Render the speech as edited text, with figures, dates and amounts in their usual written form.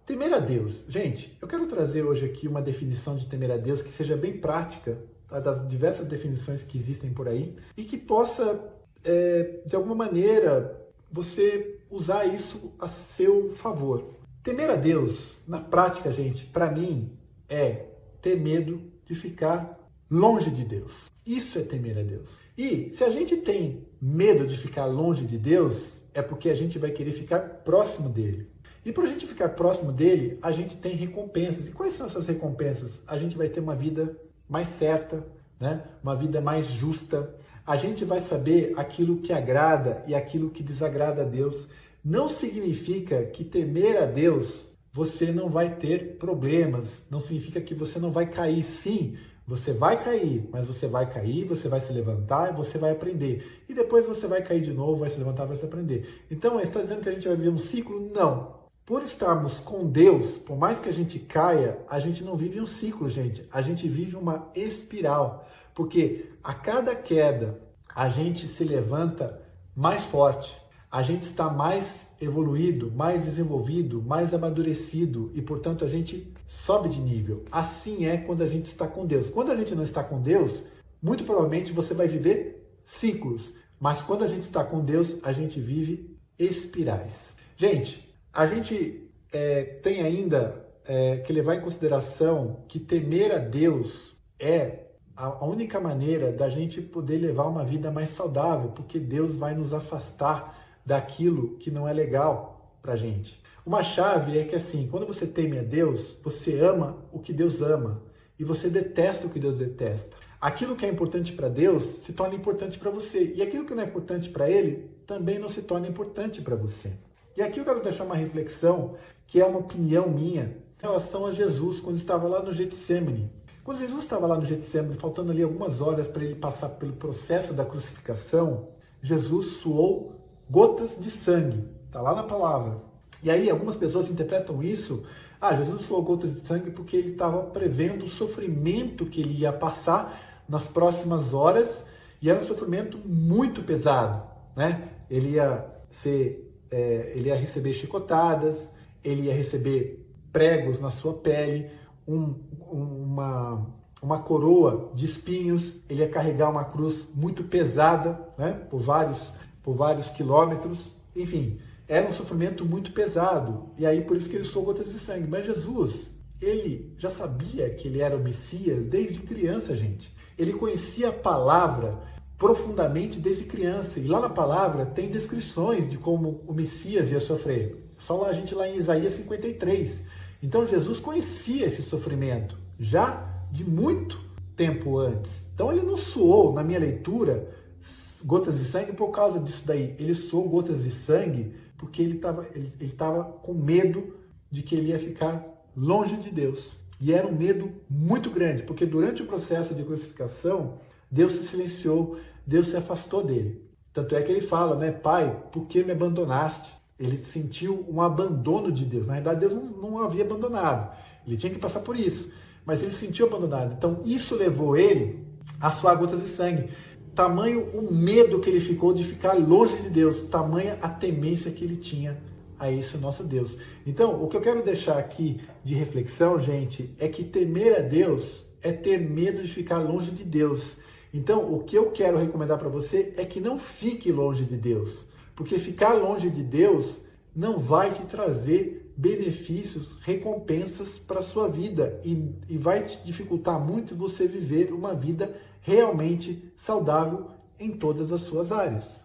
Temer a Deus. Gente, eu quero trazer hoje aqui uma definição de temer a Deus que seja bem prática, tá, das diversas definições que existem por aí e que possa, de alguma maneira, você usar isso a seu favor. Temer a Deus, na prática, gente, para mim, é ter medo de ficar longe de Deus. Isso é temer a Deus. E se a gente tem medo de ficar longe de Deus, é porque a gente vai querer ficar próximo dele. E para a gente ficar próximo dele, a gente tem recompensas. E quais são essas recompensas? A gente vai ter uma vida mais certa, né? Uma vida mais justa. A gente vai saber aquilo que agrada e aquilo que desagrada a Deus. Não significa que temer a Deus você não vai ter problemas. Não significa que você não vai cair. Sim, você vai cair, mas você vai cair, você vai se levantar e você vai aprender. E depois você vai cair de novo, vai se levantar, vai se aprender. Então, está dizendo que a gente vai viver um ciclo? Não. Por estarmos com Deus, por mais que a gente caia, a gente não vive um ciclo, gente. A gente vive uma espiral. Porque a cada queda, a gente se levanta mais forte. A gente está mais evoluído, mais desenvolvido, mais amadurecido e, portanto, a gente sobe de nível. Assim é quando a gente está com Deus. Quando a gente não está com Deus, muito provavelmente você vai viver ciclos. Mas quando a gente está com Deus, a gente vive espirais. Gente, a gente tem ainda que levar em consideração que temer a Deus é a única maneira da gente poder levar uma vida mais saudável, porque Deus vai nos afastar daquilo que não é legal pra gente. Uma chave é que assim, quando você teme a Deus, você ama o que Deus ama e você detesta o que Deus detesta. Aquilo que é importante para Deus se torna importante para você e aquilo que não é importante para Ele também não se torna importante para você. E aqui eu quero deixar uma reflexão que é uma opinião minha em relação a Jesus quando estava lá no Getsemane. Quando Jesus estava lá no Getsemane, faltando ali algumas horas para ele passar pelo processo da crucificação, Jesus suou gotas de sangue, está lá na palavra. E aí algumas pessoas interpretam isso, Jesus suou gotas de sangue porque ele estava prevendo o sofrimento que ele ia passar nas próximas horas, e era um sofrimento muito pesado, né? Ele ia receber chicotadas, ele ia receber pregos na sua pele, uma coroa de espinhos, ele ia carregar uma cruz muito pesada, né? Por vários quilômetros, enfim, era um sofrimento muito pesado, e aí por isso que ele suou gotas de sangue. Mas Jesus, ele já sabia que ele era o Messias desde criança, gente. Ele conhecia a palavra profundamente desde criança, e lá na palavra tem descrições de como o Messias ia sofrer. Só lá a gente lá em Isaías 53. Então Jesus conhecia esse sofrimento, já de muito tempo antes. Então ele não suou, na minha leitura, gotas de sangue por causa disso daí. Ele suou gotas de sangue porque ele estava com medo de que ele ia ficar longe de Deus. E era um medo muito grande, porque durante o processo de crucificação, Deus se silenciou, Deus se afastou dele. Tanto é que ele fala, né, Pai, por que me abandonaste? Ele sentiu um abandono de Deus. Na verdade, Deus não o havia abandonado. Ele tinha que passar por isso. Mas ele se sentiu abandonado. Então, isso levou ele a suar gotas de sangue. Tamanho o medo que ele ficou de ficar longe de Deus, tamanha a temência que ele tinha a esse nosso Deus. Então, o que eu quero deixar aqui de reflexão, gente, é que temer a Deus é ter medo de ficar longe de Deus. Então, o que eu quero recomendar para você é que não fique longe de Deus, porque ficar longe de Deus não vai te trazer benefícios, recompensas para a sua vida e vai te dificultar muito você viver uma vida realmente saudável em todas as suas áreas.